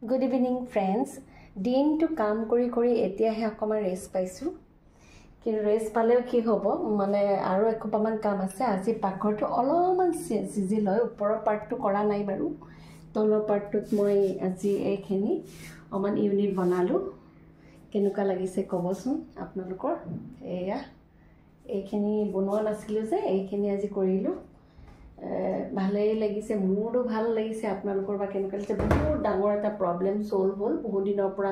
Good evening, friends. Din to কাম কৰি কৰি এতিয়াহে অকমান ৰেষ্ট পাইছো কিন্তু ৰেষ্ট পালেও কি হ'ব মানে আৰু একোপামান কাম আছে আজি পাকঘৰটো অলপমান সিজি লয় ওপৰৰ পাৰ্টটো কৰা নাই বাৰু তলৰ পাৰ্টটোত মই আজি এইখিনি অমান ইউনিট বনালো কেনেকুৱা লাগিছে ক'বচোন আপোনালোকৰ এয়া এইখিনি বনোৱা নাছিলো যে এইখিনি আজি কৰিলো ভালেই লাগিছে মোৰটো ভাল লাগিছে আপোনালোকৰ বা কেনেকুৱা লাগিছে বহুত ডাঙৰ এটা প্ৰবলেম সলভ হ'ল বহুত দিনৰ পৰা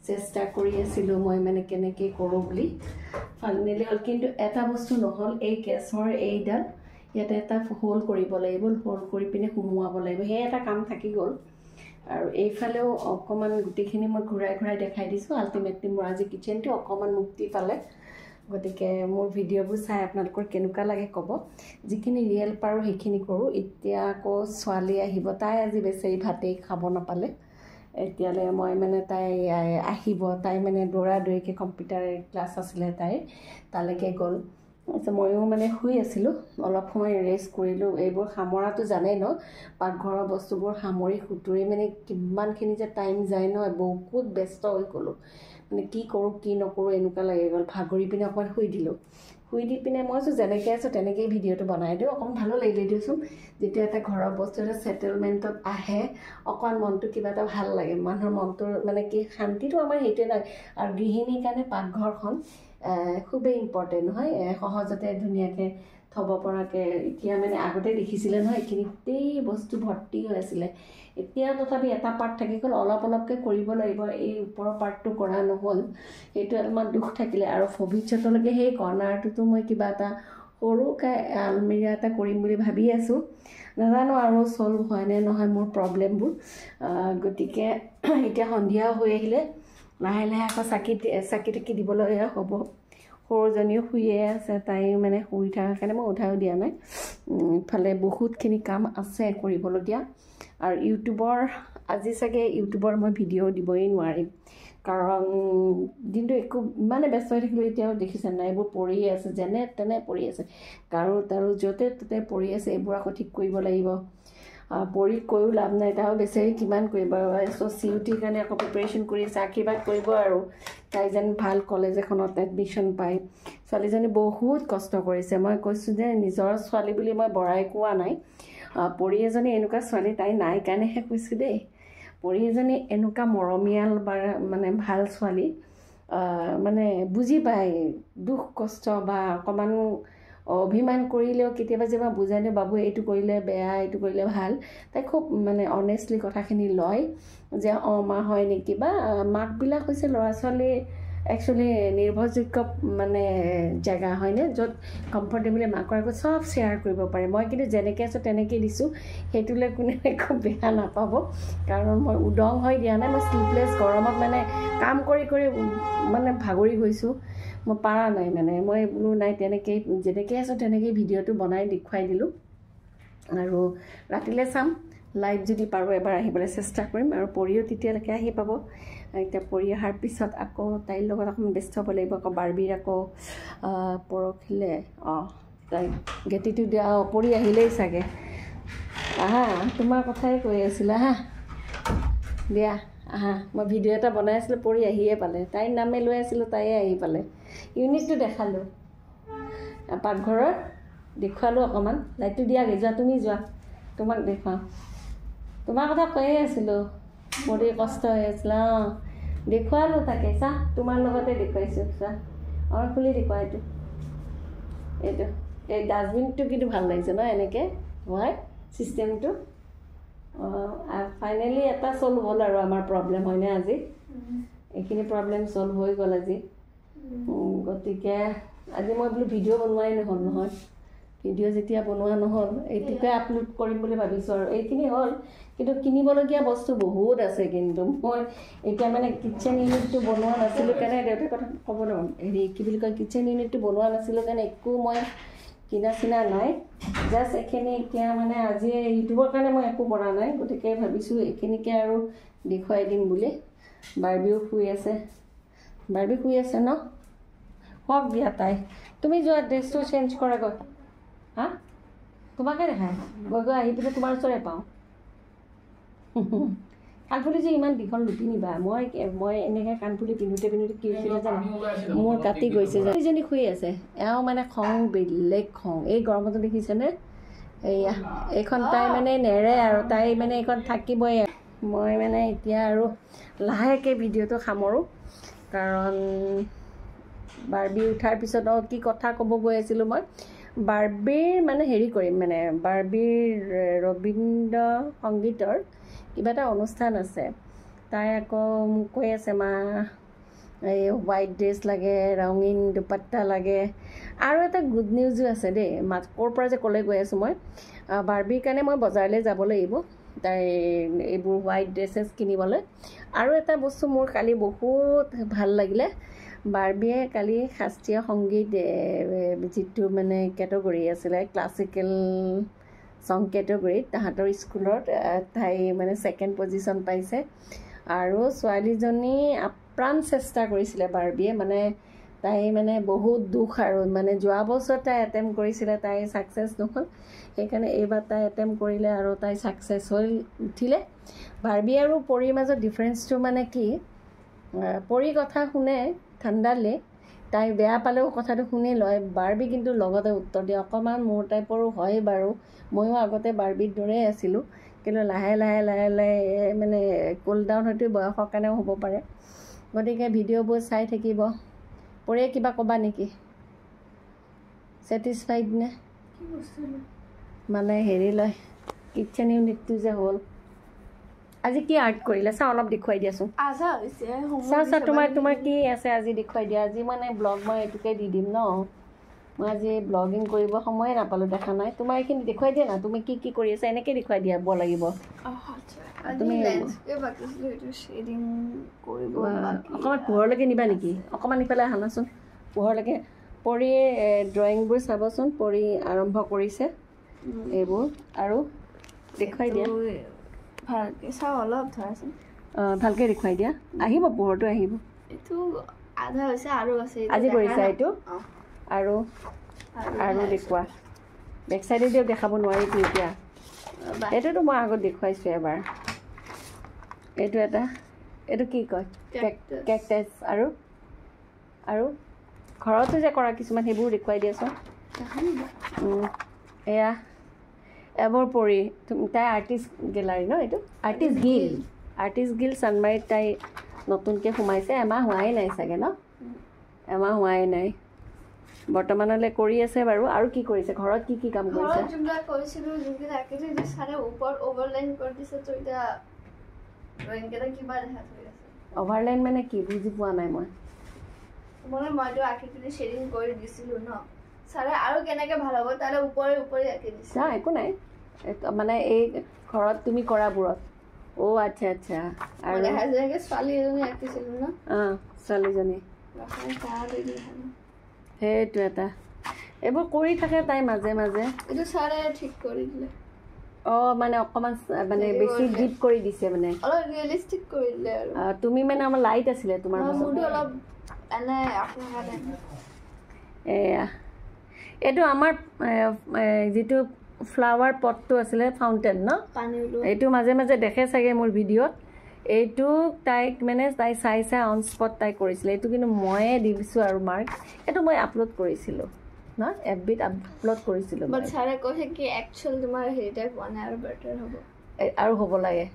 চেষ্টা কৰি আছিল মই মানে কেনেকৈ কৰোঁ বুলি ফাইনেলি হ'ল কিন্তু এটা বস্তু নহল এই কেছৰ এইডাল ইয়াতে এটা হোল কৰিব লাগিব হোল কৰি পিনে সুমুৱাব লাগিব হে এটা কাম থাকি গ'ল আৰু এইফালেও অকমান গুটিখিনি মই ঘূৰাই ঘূৰাই দেখাই দিছো আল্টিমেটলি মোৰ আজি কিচেনটো অকমান মুক্তি পালে গতিকে মোৰ ভিডিঅ'বোৰ চাই আপোনালোকৰ কেনেকুৱা লাগে ক'ব যিখিনি ৰিয়েল পাৰো সেইখিনি কৰোঁ এতিয়া আকৌ ছোৱালী আহিব তাই আজি বেছি ভাতেই খাব নাপালে এতিয়ালে মই মানে তাই আহিব তাই মানে দৌৰাদৌৰিকৈ কম্পিউটাৰ ক্লাছ আছিলে তাই তালৈকে গ'ল ময়ো মানে শুই আছিলোঁ অলপ সময় ৰেষ্ট কৰিলোঁ এইবোৰ সামৰাটো জানে ন পাকঘৰৰ বস্তুবোৰ সামৰি সুতুৰি মানে কিমানখিনি যে টাইম যায় নহয় বহুত ব্যস্ত হৈ গ'লোঁ মানে কি কৰোঁ কি নকৰোঁ এনেকুৱা লাগি গ'ল ভাগৰি পিনে অকণমান শুই দিলোঁ শুই দি পিনে মই যেনেকৈ আছোঁ তেনেকৈয়ে ভিডিঅ'টো বনাই দিওঁ অকণমান ভালো লাগিলে দিওঁচোন যেতিয়া এটা ঘৰৰ বস্তু এটা ছেটেলমেণ্টত আহে অকণমান মনটো কিবা এটা ভাল লাগে মানুহৰ মনটোৰ মানে কি শান্তিটো আমাৰ সেইটোৱে নাই আৰু গৃহিণীৰ কাৰণে পাকঘৰখন খুবেই ইম্পৰ্টেণ্ট নহয় সহজতে ধুনীয়াকৈ থ'ব পৰাকৈ এতিয়া মানে আগতে দেখিছিলে নহয় এইখিনি গোটেই বস্তু ভৰ্তি হৈ আছিলে এতিয়া তথাপি এটা পাৰ্ট থাকি গ'ল অলপ অলপকৈ কৰিব লাগিব এই ওপৰৰ পাৰ্টটো কৰা নহ'ল সেইটো অলপমান দুখ থাকিলে আৰু ভৱিষ্যতলৈকে সেই কৰ্ণাৰটোতো মই কিবা এটা সৰুকৈ আলমিৰা এটা কৰিম বুলি ভাবি আছোঁ নাজানো আৰু চল্ভ হয় নে নহয় মোৰ প্ৰব্লেমবোৰ গতিকে এতিয়া সন্ধিয়া হৈ আহিলে লাহে লাহে আকৌ চাকি দিবলৈ হ'ব সৰুজনীও শুয়ে আছে তাইও মানে শুই থকাৰ কাৰণে মই উঠাইও দিয়া নাই ইফালে বহুতখিনি কাম আছে কৰিবলগীয়া আৰু ইউটিউবৰ আজি চাগে ইউটিউবৰ মই ভিডিঅ' দিবই নোৱাৰিম কাৰণ দিনটো একো ইমানে ব্যস্ত হৈ থাকিলোঁ এতিয়াও দেখিছে নাই এইবোৰ পৰি আছে যেনে তেনে পৰি আছে কাৰো তাৰো য'তে ত'তে পৰি আছে এইবোৰ আকৌ ঠিক কৰিব লাগিব পৰি কৈও লাভ নাই তাও বেচেৰি কিমান কৰিব আৰু চিউটিৰ কাৰণে আকৌ প্ৰিপেৰেশ্যন কৰি আছে আশীৰ্বাদ কৰিব আৰু তাই যেন ভাল কলেজ এখনত এডমিশ্যন পায় ছোৱালীজনী বহুত কষ্ট কৰিছে মই কৈছোঁ যে নিজৰ ছোৱালী বুলি মই বঢ়াই কোৱা নাই পৰি এজনী এনেকুৱা ছোৱালী তাই নাই কাৰণেহে কৈছোঁ দেই পৰি এজনী এনেকুৱা মৰমীয়াল বা মানে ভাল ছোৱালী মানে বুজি পায় দুখ কষ্ট বা অকণমান অভিমান কৰিলেও কেতিয়াবা যেবা বুজাই দিওঁ বাবু এইটো কৰিলে বেয়া এইটো কৰিলে ভাল তাই খুব মানে অনেষ্টলি কথাখিনি লয় যে মা হয় নেকি বা মাকবিলাক হৈছে ল'ৰা ছোৱালী একচুৱেলি নিৰ্ভৰযোগ্য মানে জেগা হয়নে য'ত কমফৰ্টেবলি মাকৰ আগত চব শ্বেয়াৰ কৰিব পাৰে মই কিন্তু যেনেকৈ আছোঁ তেনেকৈ দিছোঁ সেইটোলৈ কোনে একো বেয়া নাপাব কাৰণ মই উদং হৈ দিয়া নাই মই শ্লিপলেছ গৰমত মানে কাম কৰি কৰি মানে ভাগৰি গৈছোঁ মই পাৰা নাই মানে মই বোলো নাই তেনেকৈ যেনেকৈ আছোঁ তেনেকৈ ভিডিঅ'টো বনাই দেখুৱাই দিলোঁ আৰু ৰাতিলৈ চাম লাইভ যদি পাৰোঁ এবাৰ আহিবলৈ চেষ্টা কৰিম আৰু পৰিও তেতিয়ালৈকে আহি পাব এতিয়া পৰি অহাৰ পিছত আকৌ তাইৰ লগত অকণমান ব্যস্ত হ'ব লাগিব আকৌ বাৰ্বিৰ আকৌ পৰহিলৈ তাই গেটিটো দিয়া পৰি আহিলেই চাগে আহা তোমাৰ কথাই কৈ আছিলা হা দিয়া আহা মই ভিডিঅ' এটা বনাই আছিলোঁ পৰি আহিয়ে পালে তাইৰ নামে লৈ আছিলোঁ তাইয়ে আহি পালে ইউনিটটো দেখালোঁ পাকঘৰৰ দেখুৱালোঁ অকণমান লাইটটো দিয়াগৈ যোৱা তুমি যোৱা তোমাক দেখুৱাওঁ তোমাৰ কথা কৈয়ে আছিলোঁ পৰি কষ্ট হৈ আছিলে দেখুৱালোঁ তাকে চা তোমাৰ লগতে দেখুৱাইছোঁ চা খুলি দেখুৱা এইটো এই ডাষ্টবিনটো কিন্তু ভাল লাগিছে ন এনেকৈ হয় চিষ্টেমটো ফাইনেলি এটা চল্ভ হ'ল আৰু আমাৰ প্ৰব্লেম হয়নে আজি এইখিনি প্ৰব্লেম চল্ভ হৈ গ'ল আজি গতিকে আজি মই বোলো ভিডিঅ' বনোৱাই নহ'ল নহয় ভিডিঅ' যেতিয়া বনোৱা নহ'ল এইটোকে আপলোড কৰিম বুলি ভাবিছোঁ আৰু এইখিনি হ'ল কিন্তু কিনিবলগীয়া বস্তু বহুত আছে কিন্তু মই এতিয়া মানে কিটচেন ইউনিটটো বনোৱা নাছিলোঁ কাৰণে দেউতাৰ কথা ক'ব নোৱাৰোঁ হেৰি কি বুলি কয় কিটচেন ইউনিটটো বনোৱা নাছিলোঁ কাৰণে একো মই কিনা চিনা নাই জাষ্ট এইখিনি এতিয়া মানে আজি ইউটিউবৰ কাৰণে মই একো কৰা নাই গতিকে ভাবিছোঁ এইখিনিকে আৰু দেখুৱাই দিম বুলি বাৰ্বিও শুই আছে বাৰ্বি শুই আছে ন হওক দিয়া তাই তুমি যোৱা ড্ৰেছটো চেঞ্জ কৰাগৈ হা তোমাকে দেখাই গৈ গৈ আহি পিনে তোমাৰ ওচৰে পাওঁ কাণফুলি যে ইমান দীঘল নিপিন্ধিবা মই এনেকৈ কাণফুলি পিন্ধোতে কি হৈছিলে জানো মোৰ কাটি গৈছে ইজনী শুই আছে এওঁ মানে খং বেলেগ খং এই গৰমতো দেখিছেনে এইয়া এইখন তাই মানে নেৰে আৰু তাই মানে এইখন থাকিবই মই মানে এতিয়া আৰু লাহেকৈ ভিডিঅ'টো সামৰোঁ কাৰণ বাৰ্বি উঠাৰ পিছত কি কথা ক'ব গৈ আছিলোঁ মই বাৰ্বিৰ মানে হেৰি কৰিম মানে বাৰ্বিৰ ৰবীন্দ্ৰ সংগীতৰ কিবা এটা অনুষ্ঠান আছে তাই আকৌ মোক কৈ আছে মা এই হোৱাইট ড্ৰেছ লাগে ৰঙীন দুপাট্টা লাগে আৰু এটা গুড নিউজো আছে দেই ক'ৰ পৰা যে ক'লে গৈ আছোঁ মই বাৰ্বিৰ কাৰণে মই বজাৰলৈ যাব লাগিব তাই এইবোৰ হোৱাইট ড্ৰেছেছ কিনিবলৈ আৰু এটা বস্তু মোৰ কালি বহুত ভাল লাগিলে বাৰ্বিয়ে কালি শাস্ত্ৰীয় সংগীত যিটো মানে কেটেগৰী আছিলে ক্লাছিকেল সং কেটেগৰীত তাহাঁতৰ স্কুলত তাই মানে ছেকেণ্ড পজিশ্যন পাইছে আৰু ছোৱালীজনী আপ্ৰাণ চেষ্টা কৰিছিলে বাৰ্বিয়ে মানে তাই মানে বহুত দুখ আৰু মানে যোৱা বছৰ তাই এটেম্প কৰিছিলে তাই ছাকচেছ নহ'ল সেইকাৰণে এইবাৰ তাই এটেম্প কৰিলে আৰু তাই ছাকচেছ হৈ উঠিলে বাৰ্বি আৰু পৰীৰ মাজত ডিফাৰেঞ্চটো মানে কি পৰী কথা শুনে ঠাণ্ডালে তাই বেয়া পালেও কথাটো শুনি লয় বাৰ্বি কিন্তু লগতে উত্তৰ দিয়ে অকণমান মোৰ টাইপৰো হয় বাৰু ময়ো আগতে বাৰ্বিৰ দৰেই আছিলোঁ কিন্তু লাহে মানে কুল ডাউন হয়তো বয়সৰ কাৰণেও হ'ব পাৰে গতিকে ভিডিঅ'বোৰ চাই থাকিব পৰীয়ে কিবা ক'বা নেকি ছেটিছফাইড নে মানে হেৰি লয় কিটচেন ইউনিটটো যে হ'ল আজি কি আৰ্ট কৰিলে চা অলপ দেখুৱাই দিয়াচোন চা তোমাৰ কি আছে আজি দেখুৱাই দিয়া আজি মানে ব্লগ মই এইটোকে দি দিম ন মই আজি ব্লগিং কৰিব সময়ে নাপালোঁ দেখা নাই তোমাৰ এইখিনি দেখুৱাই দিয়া না তুমি কি কৰি আছা এনেকৈ দেখুৱাই দিয়া লাগিব তুমি অকণমান পোহৰলৈকে নিবা নেকি অকণমান ইফালে আনাচোন পোহৰলৈকে পৰীয়ে ড্ৰয়িংবোৰ চাবচোন পৰী আৰম্ভ কৰিছে এইবোৰ আৰু দেখুৱাই দিয়া ভালকৈ চাওঁ অলপ ধৰাচোন ভালকৈ দেখুৱাই দিয়া আহিব পোহৰটো আহিব এইটো আধা হৈছে আৰু আছে আজি কৰিছা এইটো আৰু দেখুওৱা বেক চাইডে দিয়ক দেখাব নোৱাৰিতো এতিয়া এইটোতো মই আগত দেখুৱাইছোঁ এবাৰ এইটো কি কয় কেকটাছ আৰু ঘৰতো যে কৰা কিছুমান সেইবোৰ দেখুৱাই দিয়াচোন এয়া এবোৰ পৰি তাই আৰ্টিষ্ট গেলাৰী ন এইটো আৰ্টিষ্ট গিল চানমাৰীত তাই নতুনকৈ সোমাইছে এমাহ হোৱাই নাই চাগে ন এমাহ হোৱাই নাই বৰ্তমানলৈ কৰি আছে বাৰু আৰু কি কৰিছে ঘৰত কি কাম কৰিছে অভাৰলাইন মানে কি বুজি পোৱা নাই মই মইতো আঁকিপিনি শ্বেডিং কৰি দিছিলোঁ ন ছাৰে আৰু কেনেকৈ ভাল হ'ব তাৰে ওপৰে আঁকি দিছে একো নাই মানে এই ঘৰত তুমি কৰাবোৰত আচ্ছা আৰু ছোৱালী এজনী আঁকিছিলোঁ ন ছোৱালীজনী সেইটো এটা এইবোৰ কৰি থাকে তাই মাজে মাজে এইটো ছাৰে ঠিক কৰি দিলে মানে অকণমান মানে বেছি ডিপ কৰি দিছে মানে অলপ ৰিয়েলিষ্টিক কৰি দিলে আৰু তুমি মানে আমাৰ লাইট আছিলে তোমাৰ মোৰটো অলপ এনে আপোনাৰ এয়া এইটো আমাৰ যিটো ফ্লাৱাৰ পটটো আছিলে ফাউণ্টেন ন এইটো মাজে মাজে দেখে চাগে মোৰ ভিডিঅ'ত এইটো তাইক মানে তাই চাই অন স্পট তাই কৰিছিলে এইটো কিন্তু ময়ে দিছোঁ আৰু মাৰ্ক এইটো মই আপলোড কৰিছিলোঁ ন FBত আপলোড কৰিছিলোঁ ছাৰে কৈছে কি একচুৱেল তোমাৰ হেৰি টাইপ হোৱা নাই আৰু বেটাৰ হ'ব আৰু হ'ব লাগে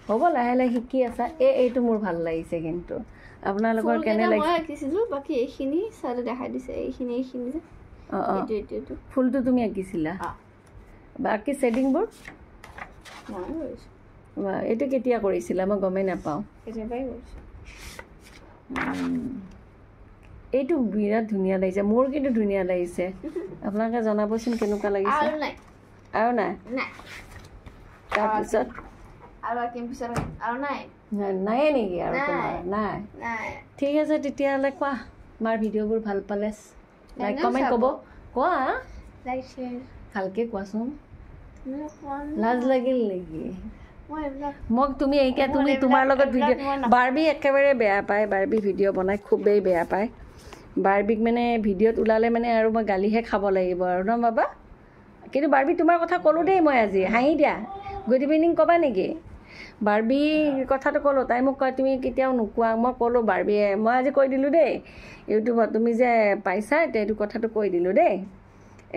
হ'ব লাহে শিকি আছা এইটো মোৰ ভাল লাগিছে কিন্তু আপোনালোকৰ কেনে লাগিছে আঁকিছিলোঁ বাকী এইখিনি ছাৰে দেখাই দিছে এইখিনি যে ফুলটো তুমি আঁকিছিলা বাকী শ্বেডিংবোৰ এইটো কেতিয়া কৰিছিলা মই গমেই নাপাওঁ এইটো বিৰাট ধুনীয়া লাগিছে মোৰ কিন্তু ধুনীয়া লাগিছে আপোনালোকে জনাবচোন কেনেকুৱা লাগিছে আৰু নাই তাৰপিছত নাই নেকি আৰু নাই ঠিক আছে তেতিয়াহ'লে কোৱা আমাৰ ভিডিঅ'বোৰ ভাল পালে লাইক কমেণ্ট ক'ব কোৱা ভালকৈ কোৱাচোন লাজ লাগিল নেকি মোক তুমি তোমাৰ লগত ভিডিঅ' বাৰ্বি একেবাৰে বেয়া পায় বাৰ্বি ভিডিঅ' বনাই খুবেই বেয়া পায় বাৰ্বিক মানে ভিডিঅ'ত ওলালে মানে আৰু মই গালিহে খাব লাগিব আৰু ন বাবা কিন্তু বাৰ্বি তোমাৰ কথা ক'লোঁ দেই মই আজি হাঁহি দিয়া গুড ইভিনিং ক'বা নেকি বাৰ্বি কথাটো ক'লোঁ, তাই মোক কয় তুমি কেতিয়াও নোকোৱা। মই ক'লোঁ বাৰ্বিয়ে, মই আজি কৈ দিলোঁ দেই ইউটিউবত, তুমি যে পাইছা এতিয়া এইটো কথাটো কৈ দিলোঁ দেই।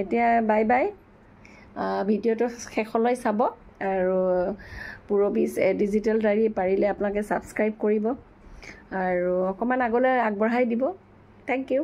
এতিয়া বাই বাই, ভিডিঅ'টো শেষলৈ চাব আৰু পুৰবীজ ডিজিটেল ডায়েৰী পাৰিলে আপোনালোকে ছাবস্ক্ৰাইব কৰিব আৰু অকণমান আগলৈ আগবঢ়াই দিব। Thank U.